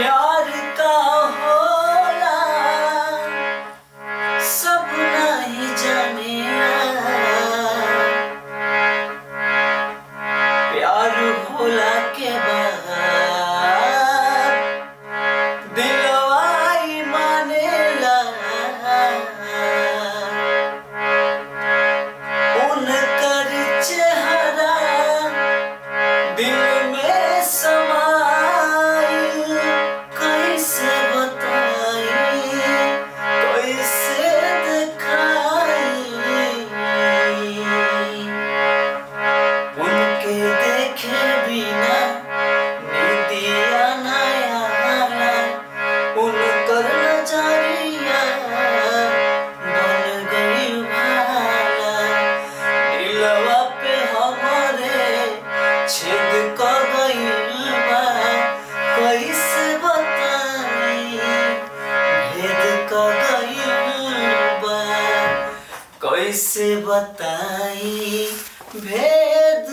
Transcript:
प्यार का होला सब नहीं जानेला। प्यार होला के बाद दिलवा ई मानेला। उनकर चेहरा दिल में समाई, कैसे बताई कैसे दिखाई। उनके देखे बिना नींदिया न आला। उनकर नजरिया बन गई भाला। दिलवा पे हमरे छेद क गइल बा, कैसे बताई भेद क गइल बा। कैसे बताई भेद